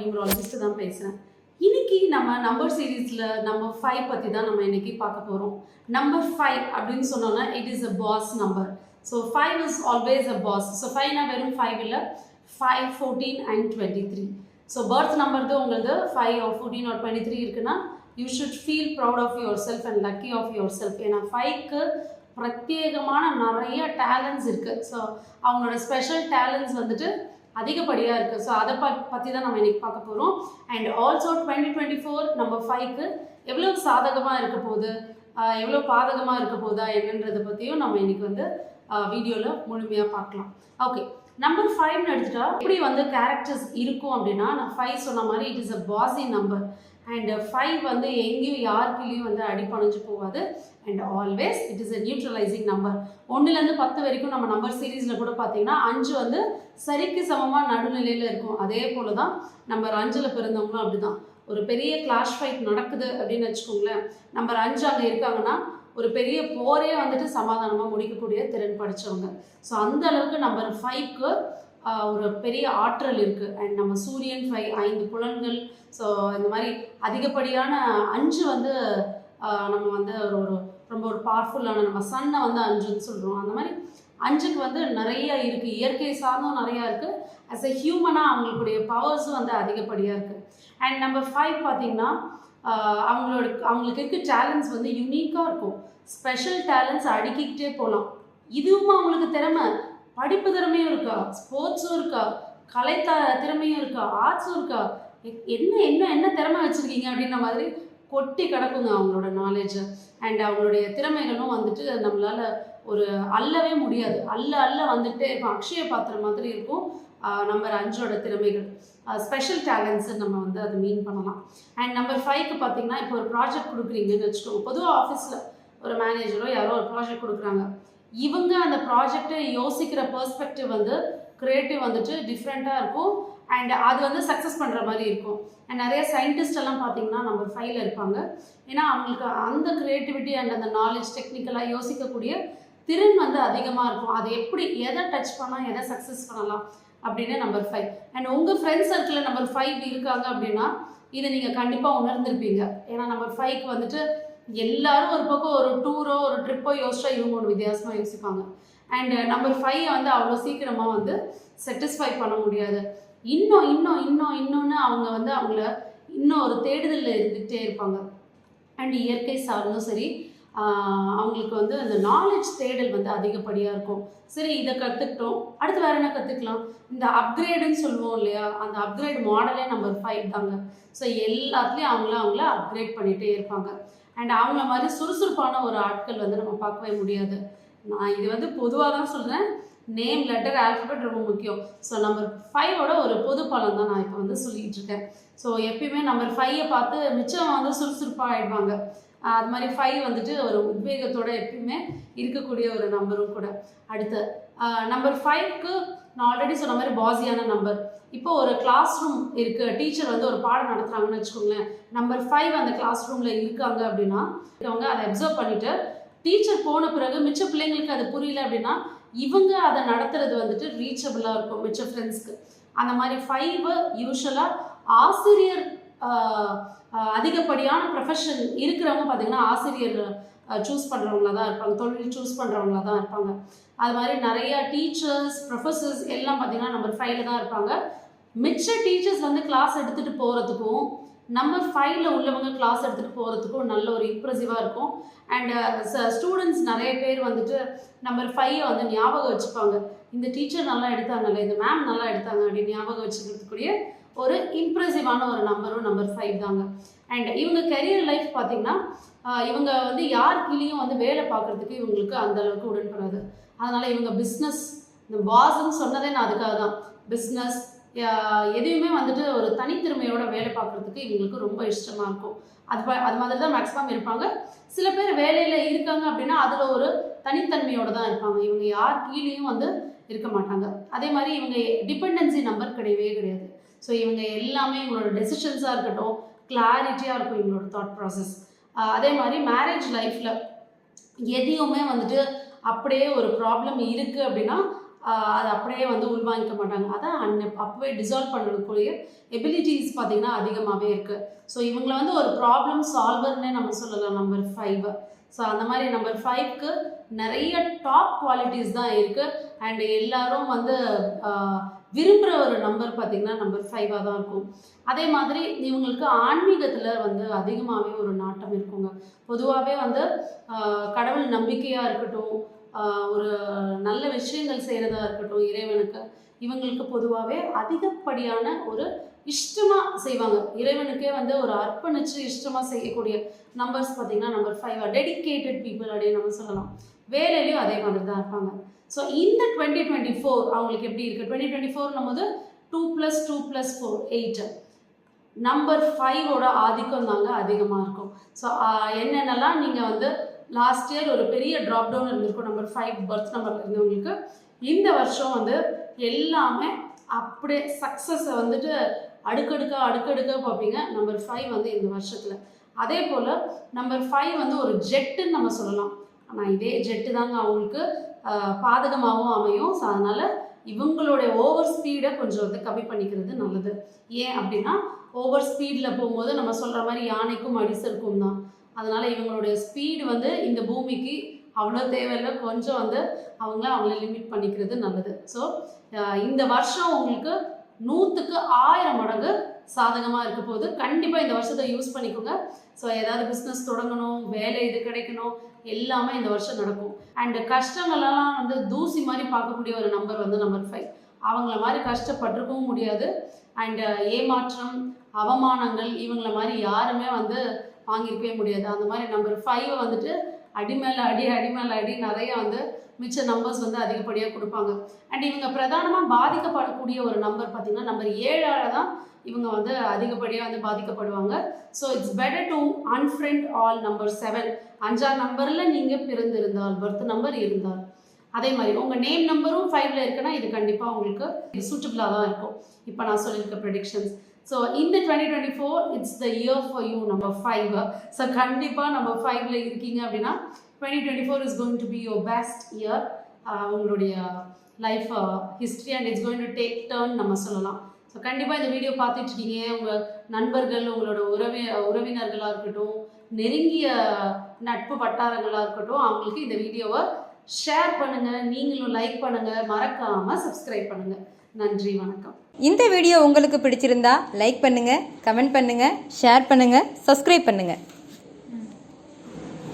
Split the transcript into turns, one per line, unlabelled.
Numerologist தான் பேசுகிறேன். இன்னைக்கு நம்ம நம்பர் சீரீஸில் நம்பர் 5 பற்றி தான் நம்ம இன்னைக்கு பார்க்க போகிறோம். நம்பர் 5 அப்படின்னு சொன்னோன்னா it is a boss number. So 5 is always a boss. So 5னா வெறும் 5 இல்லை, 5, 14 and 23. ஸோ பர்த் நம்பர் தான் உங்களது 5 or 14 or 23 இருக்குன்னா you should feel proud of yourself and lucky of yourself. ஏன்னா 5க்கு பிரத்யேகமான நிறைய டேலண்ட்ஸ் இருக்குது. ஸோ அவங்களோட ஸ்பெஷல் டேலண்ட்ஸ் வந்துட்டு அதிகப்படியாக இருக்குது. ஸோ அதை பற்றி தான் நம்ம இன்றைக்கி பார்க்க போகிறோம். அண்ட் ஆல்சோ 2024 நம்பர் 5க்கு எவ்வளோ சாதகமாக இருக்க போகுது, எவ்வளோ பாதகமாக இருக்க போகுதா என்னன்றதை பற்றியும் நம்ம இன்றைக்கி வந்து வீடியோவில் முழுமையாக பார்க்கலாம். ஓகே, நம்பர் 5னு எடுத்துட்டா எப்படி வந்து கேரக்டர்ஸ் இருக்கும் அப்படின்னா, நான் 5 சொன்ன மாதிரி இட் இஸ் அ பாசி நம்பர். அண்ட் 5 வந்து எங்கேயும் யாருக்குள்ளேயும் வந்து அடிப்படைஞ்சு போகாது. And always it is a neutralising number. 1லேருந்து 10 வரைக்கும் நம்ம நம்பர் சீரீஸில் கூட பார்த்தீங்கன்னா 5 வந்து சரிக்கு சமமாக நடுநிலையில் இருக்கும். அதே போல தான் நம்பர் 5ல் பிறந்தவங்களும் அப்படி தான். ஒரு பெரிய கிளாஷ் ஃபைட் நடக்குது அப்படின்னு வச்சுக்கோங்களேன், நம்பர் 5 அங்கே இருக்காங்கன்னா ஒரு பெரிய போரே வந்துட்டு சமாதானமாக முடிக்கக்கூடிய திறன் படித்தவங்க. ஸோ அந்த அளவுக்கு நம்பர் 5க்கு ஒரு பெரிய ஆற்றல் இருக்குது. அண்ட் நம்ம சூரியன் 5 புலன்கள். ஸோ இந்த மாதிரி அதிகப்படியான 5 வந்து நம்ம வந்து ஒரு ரொம்ப ஒரு பவர்ஃபுல்லான நம்ம சன்னை வந்து 5ன்னு சொல்கிறோம். அந்த மாதிரி 5க்கு வந்து நிறைய இருக்குது, இயற்கை சார்ந்தும் நிறையா இருக்குது. ஆஸ் எ ஹியூமனாக அவங்களுடைய பவர்ஸும் வந்து அதிகப்படியாக இருக்குது. அண்ட் நம்பர் 5 பார்த்திங்கன்னா அவங்களுக்கு இருக்க டேலண்ட்ஸ் வந்து யூனிக்காக இருக்கும். ஸ்பெஷல் டேலண்ட்ஸ் அடுக்கிக்கிட்டே போகலாம். இதுவும் அவங்களுக்கு திறமை, படிப்பு திறமையும் இருக்கா, ஸ்போர்ட்ஸும் இருக்கா, கலை திறமையும் இருக்கா, ஆர்ட்ஸும் இருக்கா, என்ன என்ன என்ன திறமை வச்சுருக்கீங்க அப்படின்ற மாதிரி கொட்டி கிடக்குங்க அவங்களோட நாலேஜை. அண்ட் அவங்களுடைய திறமைகளும் வந்துட்டு நம்மளால் ஒரு அள்ளவே முடியாது. அள்ள வந்துட்டு இப்போ அக்ஷய பாத்திரம் மாதிரி இருக்கும் நம்பர் 5ஓட திறமைகள், ஸ்பெஷல் டேலண்ட்ஸு நம்ம வந்து அதை மீன் பண்ணலாம். அண்ட் நம்பர் 5க்கு பார்த்திங்கன்னா இப்போ ஒரு ப்ராஜெக்ட் கொடுக்குறீங்கன்னு வச்சுக்கோங்க. பொதுவாக ஆஃபீஸில் ஒரு மேனேஜரோ யாரோ ஒரு ப்ராஜெக்ட் கொடுக்குறாங்க. இவங்க அந்த ப்ராஜெக்டை யோசிக்கிற பெர்ஸ்பெக்டிவ் வந்து க்ரியேட்டிவ் வந்துட்டு டிஃப்ரெண்ட்டாக இருக்கும். அண்ட் அது வந்து சக்ஸஸ் பண்ணுற மாதிரி இருக்கும். அண்ட் நிறைய சயின்டிஸ்ட் எல்லாம் பார்த்திங்கன்னா நம்பர் 5ல் இருப்பாங்க. ஏன்னா அவங்களுக்கு அந்த க்ரியேட்டிவிட்டி அண்ட் அந்த நாலேஜ் டெக்னிக்கலாக யோசிக்கக்கூடிய திறன் வந்து அதிகமாக இருக்கும். அது எப்படி எதை டச் பண்ணால் எதை சக்ஸஸ் பண்ணலாம் அப்படின்னு நம்பர் 5. அண்ட் உங்கள் ஃப்ரெண்ட்ஸ் சர்க்கிளில் நம்பர் 5 இருக்காங்க அப்படின்னா இதை நீங்கள் கண்டிப்பாக உணர்ந்திருப்பீங்க. ஏன்னா நம்பர் 5க்கு வந்துட்டு எல்லாரும் ஒரு பக்கம் ஒரு டூரோ ஒரு ட்ரிப்போ யோசிச்சா இவங்க ஒரு வித்தியாசமாக யோசிப்பாங்க. அண்ட் நம்பர் 5 வந்து அவ்வளோ சீக்கிரமாக வந்து சாட்டிஸ்ஃபை பண்ண முடியாது. இன்னொன்று அவங்க வந்து அவங்கள இன்னும் ஒரு தேடுதலில் இருந்துகிட்டே இருப்பாங்க. அண்ட் இயற்கை சார்ந்தும் சரி, அவங்களுக்கு வந்து அந்த நாலேஜ் தேடல் வந்து அதிகப்படியாக இருக்கும். சரி, இதை கற்றுக்கிட்டோம், அடுத்து வேறு என்ன கற்றுக்கலாம், இந்த அப்கிரேடுன்னு சொல்லுவோம் இல்லையா, அந்த அப்கிரேட் மாடலே நம்பர் 5 தாங்க. ஸோ எல்லாத்துலேயும் அவங்கள அப்கிரேட் பண்ணிகிட்டே இருப்பாங்க. அண்ட் அவங்கள மாதிரி சுறுசுறுப்பான ஒரு ஆட்கள் வந்து நம்ம பார்க்கவே முடியாது. நான் இது வந்து பொதுவாக தான் சொல்கிறேன், நேம், லெட்டர், ஆல்ஃபபெட் ரொம்ப முக்கியம். ஸோ நம்பர் 5ஓட ஒரு பொது பலன் தான் நான் இப்போ வந்து சொல்லிகிட்டு இருக்கேன். ஸோ எப்பயுமே நம்பர் 5ஐ பார்த்து மிச்சம் வந்து சுறுசுறுப்பாக ஆகிடுவாங்க. அது மாதிரி 5 வந்துட்டு ஒரு உத்வேகத்தோடு எப்பயுமே இருக்கக்கூடிய ஒரு நம்பரும் கூட. அடுத்து நம்பர் 5க்கு நான் ஆல்ரெடி சொன்ன மாதிரி பாசியான நம்பர். இப்போ ஒரு கிளாஸ் ரூம் இருக்குது, டீச்சர் வந்து ஒரு பாடம் நடத்துகிறாங்கன்னு வச்சுக்கோங்களேன். நம்பர் 5 அந்த கிளாஸ் ரூமில் இருக்காங்க அப்படின்னா அவங்க அதை அப்சர்வ் பண்ணிவிட்டு டீச்சர் போன பிறகு மிச்ச பிள்ளைங்களுக்கு அது புரியல அப்படின்னா இவங்க அதை நடத்துறது வந்துட்டு ரீச்சபிளாக இருக்கும் மிச்ச ஃப்ரெண்ட்ஸ்க்கு. அந்த மாதிரி 5 யூஸ்வலாக ஆசிரியர் அதிகப்படியான ப்ரொஃபஷன் இருக்கிறவங்க பார்த்திங்கன்னா ஆசிரியர் சூஸ் பண்ணுறவங்களா தான் இருப்பாங்க, தொழில் சூஸ் பண்ணுறவங்களா தான் இருப்பாங்க. அது மாதிரி நிறையா டீச்சர்ஸ், ப்ரொஃபஸர்ஸ் எல்லாம் பார்த்திங்கன்னா நம்பர் 5ல் தான் இருப்பாங்க. மிச்ச டீச்சர்ஸ் வந்து கிளாஸ் எடுத்துகிட்டு போகிறதுக்கும் நம்பர் 5ல் உள்ளவங்க கிளாஸ் எடுத்துகிட்டு போகிறதுக்கும் நல்ல ஒரு இம்ப்ரெசிவாக இருக்கும். அண்ட் ஸ்டூடெண்ட்ஸ் நிறைய பேர் வந்துட்டு நம்பர் 5 வந்து ஞாபகம் வச்சுப்பாங்க. இந்த டீச்சர் நல்லா எடுத்தாங்கல்ல, இந்த மேம் நல்லா எடுத்தாங்க அப்படின்னு ஞாபகம் வச்சுக்கிறதுக்கூடிய ஒரு இம்ப்ரெசிவான ஒரு நம்பரும் நம்பர் 5 தாங்க. அண்ட் இவங்க கெரியர் லைஃப் பார்த்திங்கன்னா இவங்க வந்து யார் கீழேயும் வந்து வேலை பார்க்குறதுக்கு இவங்களுக்கு அந்தளவுக்கு உடன்படாது. அதனால் இவங்க பிஸ்னஸ், இந்த பாஸ்ன்னு சொன்னதே நான் அதுக்காக தான், பிஸ்னஸ் எதையுமே வந்துட்டு ஒரு தனித்திறமையோட வேலை பார்க்குறதுக்கு இவங்களுக்கு ரொம்ப இஷ்டமாக இருக்கும். அது மாதிரி தான் மேக்ஸிமம் இருப்பாங்க. சில பேர் வேலையில் இருக்காங்க அப்படின்னா அதில் ஒரு தனித்தன்மையோடு தான் இருப்பாங்க. இவங்க யார் கீழேயும் வந்து இருக்க மாட்டாங்க. அதே மாதிரி இவங்க டிபெண்டன்சி நம்பர் கிடையவே கிடையாது. ஸோ இவங்க எல்லாமே இவங்களோட டெசிஷன்ஸாக இருக்கட்டும் கிளாரிட்டியாக இருக்கும் இவங்களோட தாட் ப்ராசஸ். அதே மாதிரி மேரேஜ் லைஃப்பில் எதையுமே வந்துட்டு அப்படியே ஒரு ப்ராப்ளம் இருக்குது அப்படின்னா அது அப்படியே வந்து உள்வாங்கிக்க மாட்டாங்க. அதான் அப்போவே டிசால்வ் பண்ணக்கூடிய எபிலிட்டிஸ் பார்த்திங்கன்னா அதிகமாகவே இருக்குது. ஸோ இவங்களை வந்து ஒரு ப்ராப்ளம் சால்வர்னே நம்ம சொல்லலாம் நம்பர் 5. ஸோ அந்த மாதிரி நம்பர் 5க்கு நிறைய டாப் குவாலிட்டிஸ் தான் இருக்குது. அண்ட் எல்லாரும் வந்து விரும்புகிற ஒரு நம்பர் பார்த்திங்கன்னா நம்பர் 5ஆக தான் இருக்கும். அதே மாதிரி இவங்களுக்கு ஆன்மீகத்தில் வந்து அதிகமாகவே ஒரு நாட்டம் இருக்குங்க. பொதுவாகவே வந்து கடவுள் நம்பிக்கையாக இருக்கட்டும், ஒரு நல்ல விஷயங்கள் செய்கிறதா இருக்கட்டும், இறைவனுக்கு இவங்களுக்கு பொதுவாகவே அதிகப்படியான ஒரு இஷ்டமாக செய்வாங்க. இறைவனுக்கே வந்து ஒரு அர்ப்பணித்து இஷ்டமாக செய்யக்கூடிய நம்பர்ஸ் பார்த்திங்கன்னா நம்பர் 5 டெடிக்கேட்டட் பீப்புள் அப்படின்னு நம்ம சொல்லலாம். வேலையிலையும் அதே மாதிரி தான் இருப்பாங்க. ஸோ இந்த 2024 அவங்களுக்கு எப்படி இருக்குது? 2024 போது 2 + 2 + 4 8 நம்பர் 5ஓட ஆதிக்கம் தாங்க அதிகமாக இருக்கும். ஸோ என்னென்னலாம் நீங்கள் வந்து லாஸ்ட் இயர் ஒரு பெரிய ட்ராப் டவுன் இருந்திருக்கும் நம்பர் 5 பர்த் நம்பரில் இருந்தவங்களுக்கு, இந்த வருஷம் வந்து எல்லாமே அப்படியே சக்ஸஸை வந்துட்டு அடுக்கடுக்காக பார்ப்பீங்க நம்பர் 5 வந்து இந்த வருஷத்தில். அதே போல் நம்பர் 5 வந்து ஒரு ஜெட்டுன்னு நம்ம சொல்லலாம். ஆனால் இதே ஜெட்டு தாங்க அவங்களுக்கு பாதகமாகவும் அமையும். ஸோ அதனால் இவங்களுடைய ஓவர் ஸ்பீடை கொஞ்சம் வந்து கம்மி பண்ணிக்கிறது நல்லது. ஏன் அப்படின்னா ஓவர் ஸ்பீடில் போகும்போது நம்ம சொல்கிற மாதிரி யானைக்கும் அடிசலுக்கும் தான். அதனால் இவங்களுடைய ஸ்பீடு வந்து இந்த பூமிக்கு அவ்வளோ தேவையில்லை. கொஞ்சம் வந்து அவங்கள லிமிட் பண்ணிக்கிறது நல்லது. ஸோ இந்த வருஷம் உங்களுக்கு 100க்கு 1000 மடங்கு சாதகமாக இருக்க போது. கண்டிப்பாக இந்த வருஷத்தை யூஸ் பண்ணிக்கோங்க. ஸோ ஏதாவது பிஸ்னஸ் தொடங்கணும், வேலை இது கிடைக்கணும், எல்லாமே இந்த வருஷம் நடக்கும். அண்டு கஷ்டங்களெல்லாம் வந்து தூசி மாதிரி பார்க்கக்கூடிய ஒரு நம்பர் வந்து நம்பர் 5. அவங்கள மாதிரி கஷ்டப்பட்டிருக்கவும் முடியாது. அண்டு ஏமாற்றம், அவமானங்கள் இவங்கள மாதிரி யாருமே வந்து வாங்கியிருக்கவே முடியாது. அந்த மாதிரி நம்பர் 5 வந்துட்டு அடி மேலே அடி நிறைய வந்து மிச்ச நம்பர்ஸ் வந்து அதிகப்படியாக கொடுப்பாங்க. அண்ட் இவங்க பிரதானமாக பாதிக்கப்படக்கூடிய ஒரு நம்பர் பார்த்திங்கன்னா நம்பர் 7ஆல் தான் இவங்க வந்து அதிகப்படியாக வந்து பாதிக்கப்படுவாங்க. So it's better to unfriend all number 7. 5ஆம் நம்பரில் நீங்கள் பிறந்திருந்தால், பர்த் நம்பர் இருந்தால், அதே மாதிரி உங்கள் நேம் நம்பரும் 5ல் இருக்குன்னா இது கண்டிப்பாக உங்களுக்கு சூட்டபிளாக தான் இருக்கும். இப்போ நான் சொல்லியிருக்க ப்ரெடிக்ஷன்ஸ். ஸோ இந்த 2024 it's the year for you number 5. So கண்டிப்பாக நம்பர் 5ல் இருக்கீங்க அப்படின்னா 2024 is going to be your best year. உங்களுடைய life history and it's going to take turn நம்ம சொல்லலாம். ஸோ கண்டிப்பாக இந்த வீடியோ பார்த்துட்ருக்கீங்க. உங்கள் நண்பர்கள், உங்களோட உறவினர்களாக இருக்கட்டும், நெருங்கிய நட்பு வட்டாரங்களாக இருக்கட்டும், அவங்களுக்கு இந்த வீடியோவை ஷேர் பண்ணுங்கள். நீங்களும் லைக் பண்ணுங்கள், மறக்காமல் சப்ஸ்கிரைப் பண்ணுங்கள். நன்றி, வணக்கம்.
இந்த வீடியோ உங்களுக்கு பிடிச்சிருந்தா லைக் பண்ணுங்கள், கமெண்ட் பண்ணுங்கள், ஷேர் பண்ணுங்கள், சப்ஸ்கிரைப் பண்ணுங்கள்.